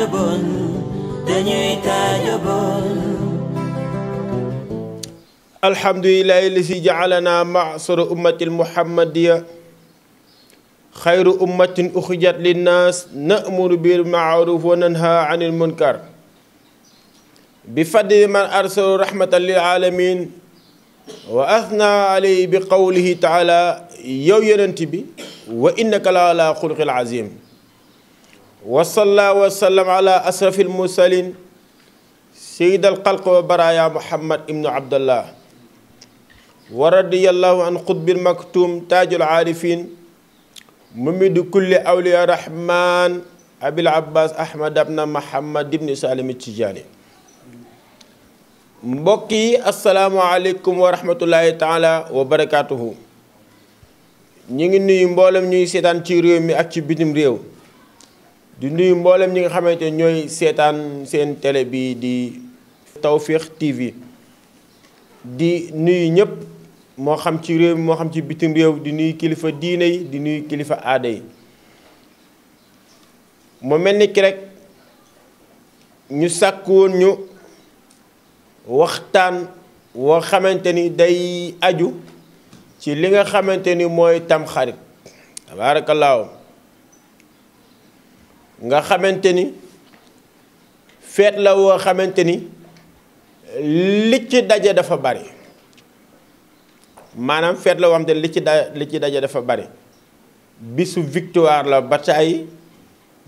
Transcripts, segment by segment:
taajabon dañuy taajabon. alhamdulillahi allazi ja'alana ma'sara ummatil muhammadiyya xayru ummatin uxrijat linnaas na'muru bil ma'ruf wa nanha 'anil munkar bi fadli man arsala rahmatan lil alamin wa athna alayhi bi qawlihi ta'ala yow yonent bi wa innaka la ala xuluqil azim wa salla wa sallam ala asrafil mursalin sayyidil xalq wa baraya muhammad ibnu abdallah wa radiyallahu an xutbil maktum taajul aarifin mumidu kulli awliya rahman abil abbas ahmad abna muhammad ibni salim tijaani. mbokk yi asalaamualeykum wa rahmatullahi taala wa barakaatuhu. ñu ngi nuyu mboolem ñuy seetaan ci réew mi ak ci bitim réew di nuyu mboolem ñi nga xamante ñooy seetaan seen télé bi di Tawfekh TV di nuyu ñëpp moo xam ci réew mi moo xam ci bitim réew di nuyu kilifa diine yi di nuyu kilifa aada yi. mu mel ni ki rek ñu sàkk woon ñu waxtaan woo xamante ni day aju ci li nga xamante ni mooy tamxarit tabaarakallaahu nga xamante ni feet la woo xamante ni li ci daje dafa bari maanaam feet la woo xamante ni li ci daje dafa bari bisu victoire la ba tàyyi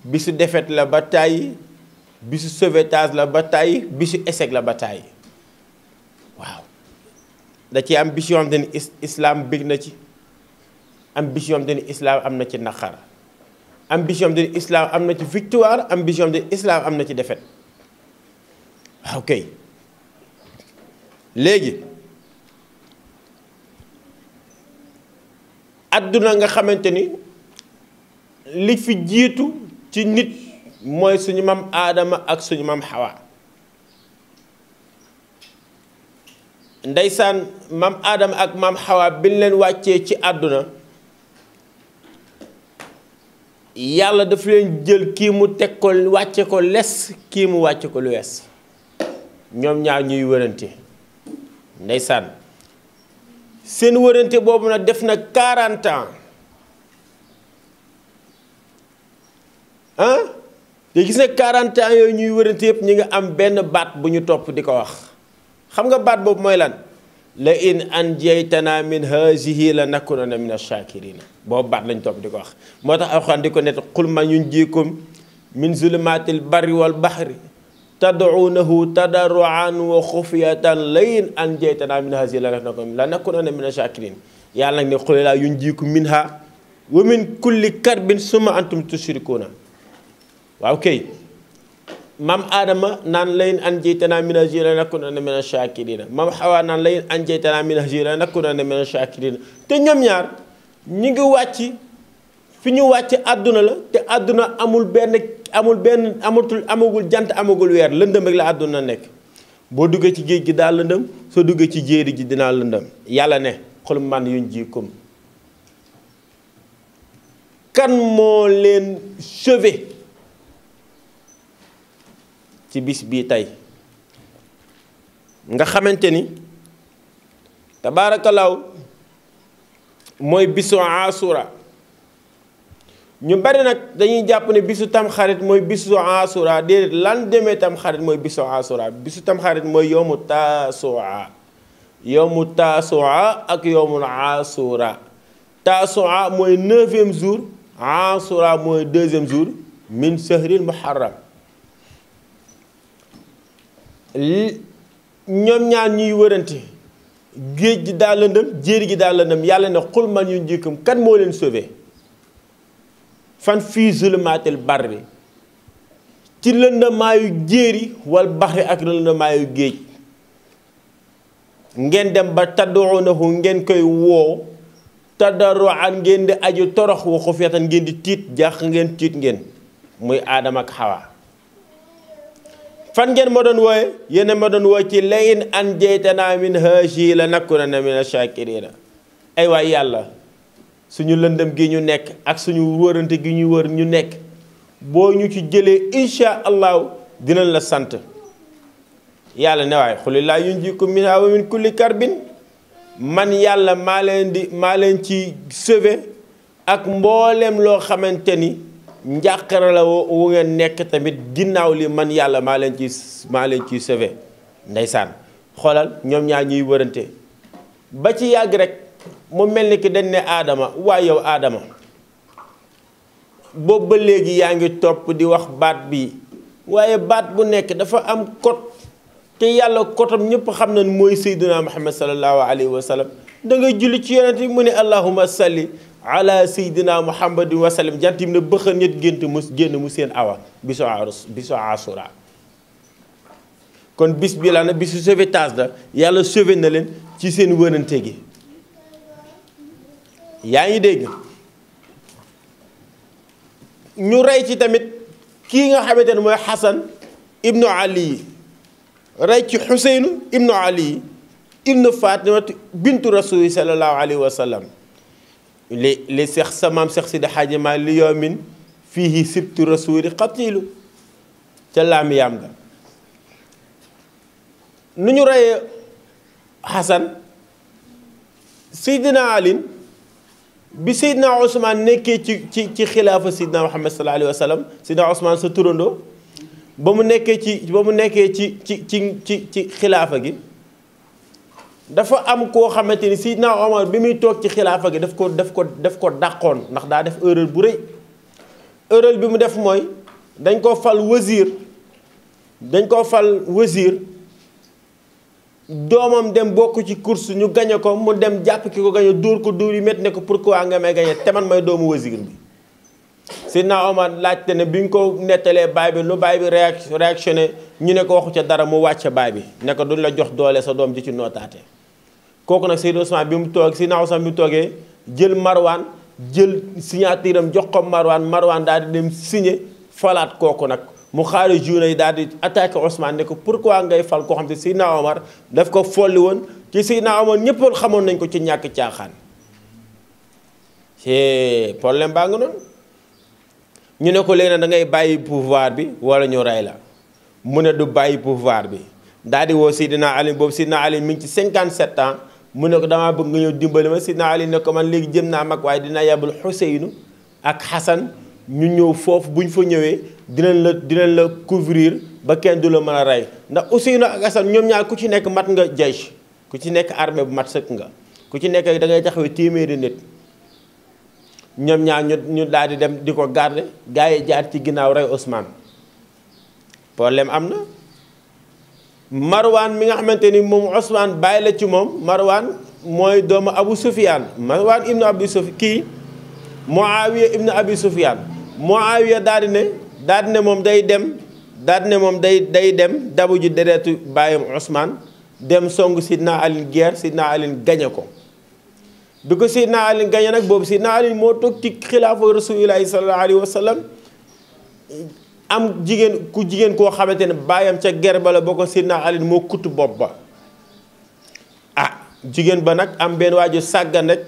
bisu défaite la ba tàyyi bisu sauvetage la ba tàyyi bisu échec la ba tàyyi waaw da ci am bis yoo xamante ni islam bég na ci am bis yoo xamante ni islam am na ci naqar am bis yoo xamante ni islam am na ci victoire am bis yoo xamante ni islam am na ci défaite waaw kay léegi àdduna nga xamante ni li fi jiitu ci nit mooy suñu maam aadama ak suñu maam xawa ndeysaan maam aadama ak maam xawa bi ñu leen wàccee ci àdduna yàlla dafa leen jël kii mu teg ko wàcce ko les kii mu wàcce ko lu wees ñoom ñaar ñuy wërante ndeysaan seen wërante boobu nag def na 40 ans te gis ne 40 ans yooyu ñuy wërante yëpp ñi nga am benn baat bu ñu topp di ko wax xam nga baat boobu mooy lan la in anjaytana min hazihi la nakunanna min ash-shakirina boobu baat lañ topp di ko wax moo tax alxuraan di ko net qul man yunjiikum min zulumatil barri wal bahri tad'uunahu tadarruan wa xufyatan la in anjaytana min hazihi la nakunanna min ash-shakirin yàlla nag ne qul laa yunjiikum minha wa min kulli karbin summa antum tushrikuuna waaw kay maam Adama naan layin anjaytanaa min hazihi lanakuunanna mina shaakiriina maam Xawa naan layin anjaytanaa min hazihi lanakuunanna mina shaakiriina te ñoom ñaar ñu ngi wàcc fi ñu wàcc àdduna la te àdduna amagul jant amagul weer lëndëm rek la àdduna nekk boo duggee ci géej gi daal lëndëm soo duggee ci jéeri ji dinaa lëndëm yàlla ne qul man yunjiikum kan moo leen sauvé ci bis bii tey nga xamante ni tabaarakallaahu mooy bisu asura ñu bari nag dañuy jàpp ne bisu tamxarit mooy bisu asura déedéet lan demee tamxarit mooy bisu asura bisu tamxarit mooy yowmu taasua ak yowmul asura taasua mooy 9e jour asura mooy 2e jour min sahril muharram ñoom ñaar ñuy wërante géej gi daal lëndëm jéeri gi daal lëndëm yàlla ne xul man yunjiikum kan moo leen sauvé fan fii zulumaatil barri ci lëndëmaayu jéeri wal baxri ak lëndëmaayu géej ngeen dem ba tad'uunahu ngeen koy woo tadarruan ngeen di aju torox wa xufyatan ngeen di tiit jàq ngeen tiit ngeen muy aadama ak xawa fan ngeen ma doon wooye yéen ma doon wooye ci la in anjaytanaa min hazihi lanakuunanna mina shaakiriina ay waay yàlla suñu lëndëm gi ñu nekk ak suñu wërante gi ñu wër ñu nekk boo ñu ci jëlee insha allahu dinañ la sant yàlla ne waaye xuli laa yunjikum minhaa wa min kulli karbin man yàlla maa leen ci sauvé ak mboolem loo xamante ni njàqare la wu ngeen nekk tamit ginnaaw li man yàlla maa leen ciy sauvé ndeysaan xoolal ñoom ñaar ñuy wërante ba ci yàgg rek mu mel ni ki dañ ne aadama waaye yow aadama boobu ba léegi yaa ngi topp di wax baat bi waaye baat bu nekk dafa am code te yàlla kotam ñëpp xam nañ mooy sayyidina muhammad sallallahu alayhi wa sallam da ngay julli ci yonent bi mu ne allahumma salli ala sayyidina muhammadin wa sallam jantim ne bëxën ñet génn mu seen awa bisu asura kon bis bi la na bisu sauvetage la yàlla sauvé na leen ci seen wërante gi yaa ngi dégg ñu rey ci tamit kii nga xamante ne mooy Xasan ibnu Ali rey ci Xuseynu ibnu Ali ibnu Fatimatu bintu rasuli sallallahu alayhi wa sallam li seex sa maam seex Sidi Xaaji Ma li yawmin fiihi sibtu rasuli qatilu ca laamiyaam ga nu ñu reyee Xasan Seydina Ali bi Seydina Ousmane nekkee ci xilaafa Seydina Muhammad sallallahu alayhi wa sallam Seydina Ousmane sa turandoo ba mu nekkee ci xilaafa gi dafa am koo xamante ni Seydina Omar bi muy toog ci xilaafa gi daf ko dàqoon ndax daa def erreur bu rëy erreur bi mu def mooy dañ koo fal wazir doomam dem bokk ci course ñu gañe ko mu dem jàpp ki ko gañe dóor ko dóor yu métti ne ko pourquoi nga may gañe te man may doomu wazir bi Seydina Omar laajte ne bi ñu ko nettalee baay bi lu baay bi réactionné ñu ne ko waxu ca dara mu wàcce baay bi ne ko duñ la jox doole sa doom ji ci nootaate kooku nag Seydina Ousmane bi mu toog Seydina Ousmane bi mu toogee jël Marwan jël signature am jox ko Marwan daal di dem signé falaat kooku nag mu xaari journée yi daal di attaqué Ousmane ne ko pourquoi ngay fal koo xam te Seydina Omar daf ko folli woon ci Seydina Omar ñëpp xamoon nañ ko ci ñàkk caaxaan c'est problème baa nga noonu ñu ne ko léegi da ngay bàyyi pouvoir bi wala ñu rey la mu ne du bàyyi pouvoir bi daal di woo Seydina Ali boobu Seydina Ali mi ngi ci 57 ans mu ne ko damaa bëgg nga ñëw dimbali ma Seydina Ali ne ko man léegi jëm naa mag waaye dina yabal Xuseynu ak Xasan ñu ñëw foofu bu ñu fa ñëwee dinañ la couvrir ba kenn du la mën a rey ndax Ousseynou ak Assane ñoom ñaar ku ci nekk mat nga jaysh ku ci nekk armée bu mat sëkk nga ku ci nekk da ngay taxawee téeméeri nit ñoom ñaar ñu daal di dem di ko garder gars yi jaar ci ginnaaw rey Ousmane problème am na Marwan mi nga xamante ni moom Ousmane bàyyi la ci moom Marwan mooy doomu Abu Sufyaan Marwan ibnu Abi Sufyaan kii Muawiya ibnu Abi Sufyaan Muawiya daal di ne moom day dem day dem dabu ju deretu bàyyam Ousmane dem song Sidna Ali guerre Sidna Ali gañe ko bi ko Sidna Ali gañe nag boobu Sidna Ali moo toog ci xilaafa Rasulillahi sallallahu alayhi wa sallam am jigéen koo xamante ne bàyyam ca guerre ba la boo ko Sidna Ali moo kutt bopp ba jigéen ba nag am benn waaju sàggan rek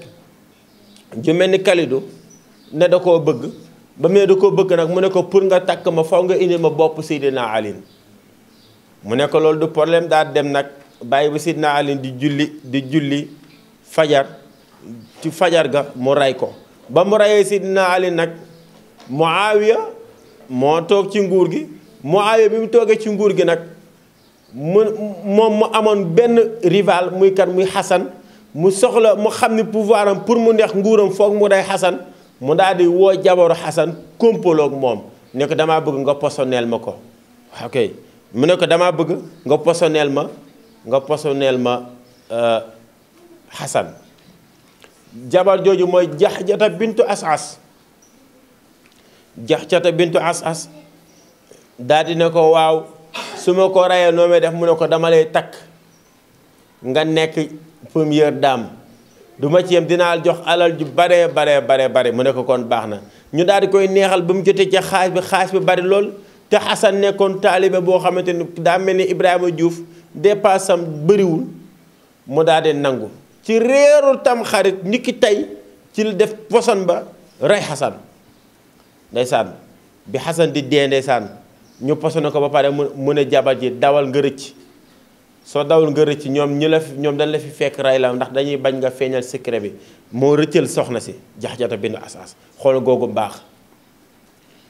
ju mel ni Kalidou ne da koo bëgg ba mee da koo bëgg nag mu ne ko pour nga takk ma faw nga indi ma bopp Seydina Ali mu ne ko loolu du problème daa dem nag bàyyi ba Seydina Ali di julli fajar ci fajar ga mu rey ko ba mu reyee Seydina Ali nag Muawiya moo toog ci nguur gi Muawiya bi mu toogee ci nguur gi nag moom mu amoon benn rival muy kan muy Xasan mu soxla mu xam ni pouvoir am pour mu neex nguuram foog mu rey Xasan mu daal di woo jabaru Xasan kompaloog moom ne ko damaa bëgg nga posoneel ma ko ok mu ne ko damaa bëgg nga posoneel ma Xasan jabar jooju mooy Jaxjata bintu Asas daal di ne ko waaw su ma ko reyee noo may def mu ne ko dama lay takk nga nekk première dame du ma ci yem dinaa jox alal ju bare mu ne ko kon baax na ñu daal di koy neexal ba mu jotee ca xaalis bi bari lool te Xasan nekkoon taalibe boo xamante ni daa mel ni Ibrahima Diouf dépasse am bëriwul mu daal di nangu ci réeru tam xarit ni ki tey ci la def poson ba rey Xasan ndeysaan bi Xasan di dee ndeysaan ñu posone ko ba pare mu ne jabar ji dawal nga rëcc soo dawal nga rëcc ñoom dañ la fi fekk rey la ndax dañuy bañ nga feeñal secret bi moo rëccal soxna si Jaxjata bint Asaas xool googu baax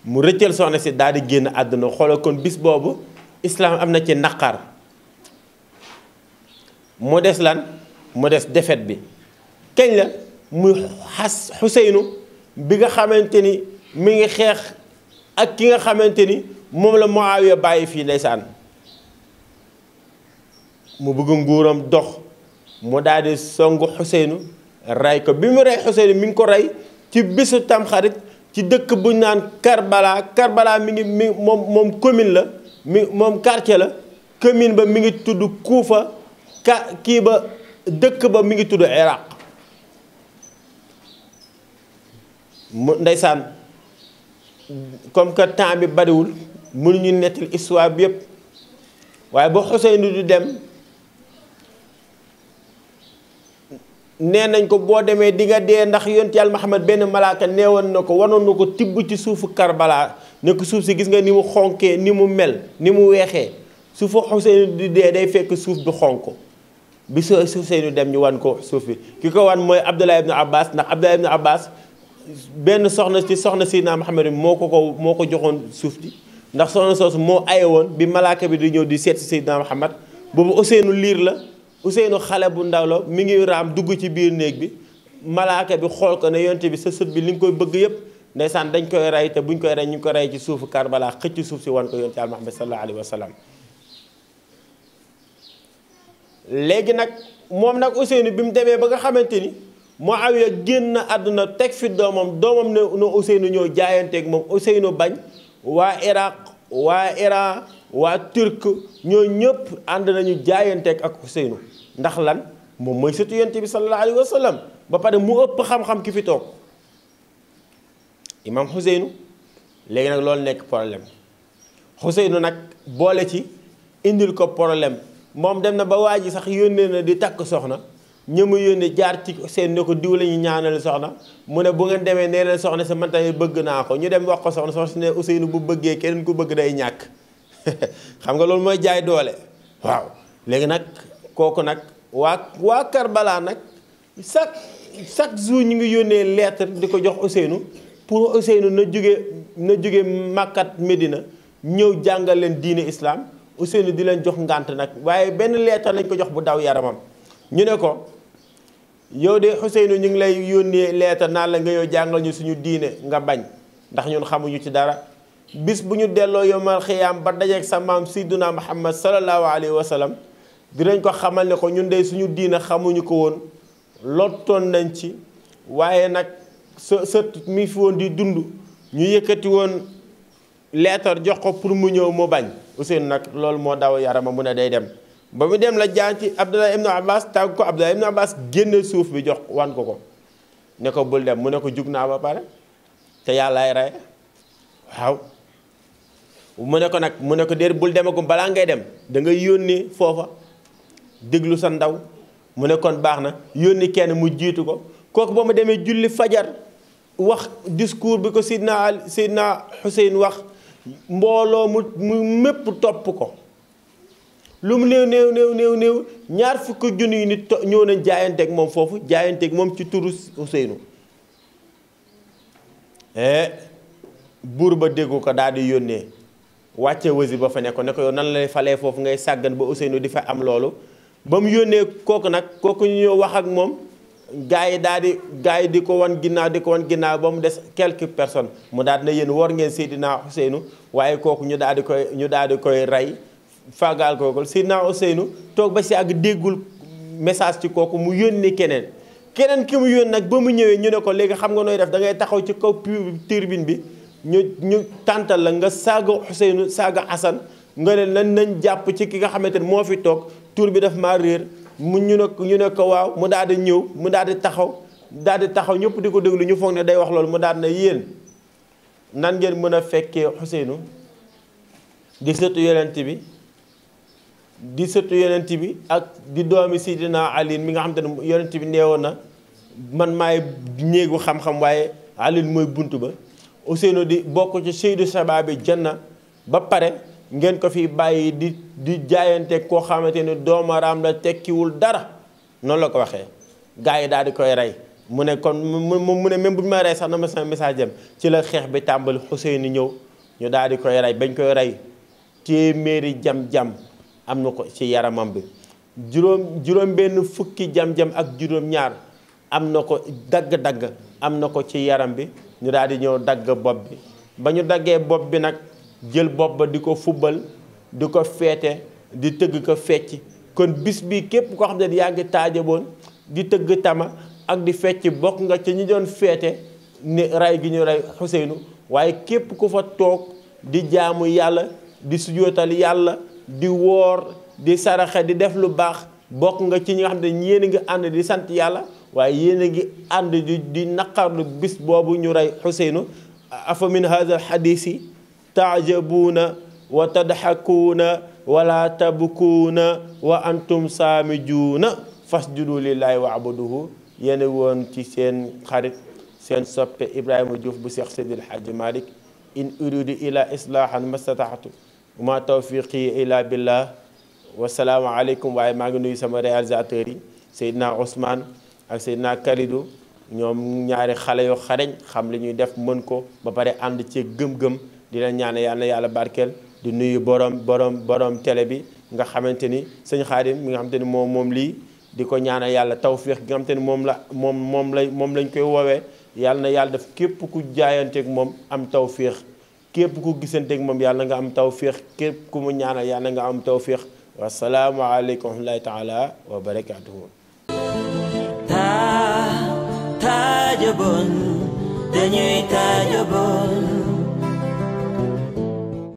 mu rëccal soxna si daal di génn àdduna xoolal kon bis boobu islaam am na ci naqar mu des lan mu des defet bi kañ la muy Xuseynu bi nga xamante ni mi ngi xeex ak ki nga xamante ni moom la Muawiya bàyyi fii ndeysaan mu bëgg nguuram dox mu daal di songu Xuseynu rey ko bi mu rey Xuseynu mi ngi ko rey ci bésu tamxarit ci dëkk bu ñu naan Karbala mi ngi moom commune la moom quartier la commune ba mi ngi tudd Kuufa kii ba dëkk ba mi ngi tudd Iraq mu ndeysaan comme que temps bi bariwul mënuñu nettali histoire bi yëpp waaye ba Xuseynu du dem nee nañ ko boo demee di nga dee ndax yonent Yàlla Muhammad benn malaaka neewoon na ko wanoon na ko tibb ci suufu Karbala ne ko suuf si gis nga ni mu xonkee ni mu mel ni mu weexee suufu Xuseynu di dee day fekk suuf bi xonk bi Xuseynu dem ñu wan ko suuf bi ki ko wan mooy Abdullah ibn Abbas ndax Abdullah ibn Abbas benn soxna ci soxna Seydina Muhammad moo ko joxoon suuf di ndax soxna soosu moo aye woon bi malaaka bi di ñëw di seet si Seydina Muhammad boobu Ousseynou liir la Ousseynou xale bu ndaw la mi ngi raam dugg ci biir néeg bi malaaka bi xool ko ne yonte bi sa sët bi li nga koy bëgg yëpp ndeysaan dañ koy rey te buñ koy rey ñu ngi ko rey ci suufu Karbala xëcc suuf si wan ko yonte Yàlla Muhammad sallallahu alayhi wa sallam léegi nag moom nag Ousseynou bi mu demee ba nga xamante ni Muawiya génn àdduna teg fi doomam ne Ousseynou ñëw jaayanteeg moom Ousseynou bañ waa Iraq waa Iran waa Turc ñoo ñëpp ànd nañu jaayanteeg ak Ousseynou ndax lan moom mooy sëtu yonent bi sallallahu alayhi wa sallam ba pare mu ëpp xam-xam ki fi toog imam Ousseynou léegi nag loolu nekk problème Ousseynou nag boole ci indil ko problème moom dem na ba waa ji sax yónnee na di takk soxna ñëmu yónnee jaar ci seen ne ko diw la ñu ñaanal soxna mu ne bu ngeen demee nee leen soxna si man tamit bëgg naa ko ñu dem wax ko soxna si ne Ousseynou bu bëggee keneen ku bëgg day ñàkk xam nga loolu mooy jaay doole waaw léegi nag kooku nag waa Karbala nag chaque jour ñu ngi yónnee lettre di ko jox Ousseynou pour Ousseynou na jóge Makkat Medina ñëw jàngal leen diine islam Ousseynou di leen jox ngànt nag waaye benn lettre lañ ko jox bu daw yaramam ñu ne ko yow de Ousseynou ñu ngi lay yónnee lettre naan la nga yow jàngal ñu suñu diine nga bañ ndax ñun xamuñu ci dara bis bu ñu delloo yomal xiyaam ba dajeeg sa maam Seydina Muhammad sallallahu alayhi wa sallam dinañ ko xamal ne ko ñun de suñu diine xamuñu ko woon lottoon nañ ci waaye nag sa mi fi woon di dund ñu yëkkati woon lettre jox ko pour mu ñëw mu bañ Ousseynou nag loolu moo daw yarama mu ne day dem ba mu dem la jaan ci Abdullah ibn Abbas tàgg ko Abdullah ibn Abbas génne suuf bi jox wan ko ne ko bul dem mu ne ko jug naa ba pare te yàllaay rey waaw mu ne ko déet bul demagum balaa ngay dem da ngay yónni foofa déglu sa ndaw mu ne kon baax na yónni kenn mu jiitu ko kooku ba mu demee julli fajar wax discours bi ko Seydina Xuseyn wax mbooloo mu mépp topp ko lu mu néew ñaar fukki junni yi nit ñëw nañ jaayanteeg moom foofu jaayanteeg moom ci turu Ousseynou buur ba déggu ko daal di yónnee wàcce wasi ba fa ne ko yow nan lay falee foofu ngay sàggan ba Ousseynou di fa am loolu ba mu yónnee kooku ñu ñëw wax ak moom gaa yi di ko wan ginnaaw ba mu des quelques personnes mu daal na yéen war ngeen Seydina Ousseynou waaye kooku ñu daal di koy rey fagaal kooku Seydina Ousseynou toog ba si àgg déggul message ci kooku mu yónni keneen ki mu yónni nag ba mu ñëwee ñu ne ko léegi xam nga nooy def da ngay taxaw ci kaw turbine bi ñu tàntal la nga saaga Ousseynou saaga Assane nga ne nañ jàpp ci ki nga xamante ne moo fi toog tur bi daf maa réer ñu ne ko waaw mu daal di ñëw mu daal di taxaw ñëpp di ko déglu ñu foog ne day wax loolu mu daal na yéen nan ngeen mën a fekkee Ousseynou di sëtu yonent bi ak di doomi Sidina Ali mi nga xam te ne yonent bi neewoon na man maay néegu xam-xam waaye Ali mooy bunt ba Ousseynou di bokk ci Seydu Sababi Janna ba pare ngeen ko fi bàyyi di jaayante koo xamante ni doomaraam la tekkiwul dara noonu la ko waxee gars yi daal di koy rey mu ne kon mu ne même bu ñu ma rey sax na ma sama message dem ci la xeex bi tàmbali Ousseynou ñëw ñu daal di koy rey bañ koy rey téeméeri jam-jam am na ko ci yaramam bi juróom benn fukki jam-jam ak juróom-ñaar am na ko dagg-dagg am na ko ci yaram bi ñu daal di ñëw dagg bopp bi ba ñu daggee bopp bi nag jël bopp ba di ko fubbal di ko feete di tëgg ko fecc kon bis bi képp koo xam ne yaa ngi taajaboon di tëgg tama ak di fecc bokk nga ci ñi doon feete ni rey gi ñu rey Ousseynou waaye képp ku fa toog di jaamu yàlla di sujootal yàlla di woor di saraxe di def lu baax bokk nga ci ñi nga xam ne yéen a ngi ànd di sant yàlla waaye yéen a ngi ànd di naqarlu bis boobu ñu rey Ousseynou afa min hadha alhadisi taajabuuna wa tadxakuuna wala tabkuuna wa antum saamijuuna fasjudu lillahi wa abuduhu yéen a woon ci seen xarit seen soppe Ibrahima Diouf bu Seex Seydil Hadji Malick in uridu ila islaahan mastataxtu ma tawfiqi ila billah wasalaamu aleykum waaye maa ngi nuyu sama réalisateurs yi Seydina Ousmane ak Seydina Kalidou ñoom ñaari xale yoo xareñ xam li ñuy def mën ko ba pare ànd ci gëm-gëm di leen ñaan yàlla na yàlla barkeel di nuyu borom télé bi nga xamante ni sëñ Xaadim mi nga xamante ni moom lii di ko ñaanal yàlla tawfiix gi nga xamante ni moom lañ koy woowee yàlla na yàlla def képp ku jaayanteeg moom am tawfiix képp ku gisanteeg moom yàlla nga am tawfiix képp ku mu ñaanal yàlla nga am tawfiix wasalaamu aleykum wa rahmatullahi taala wa barakaatuhu taajabon dañuy taajabon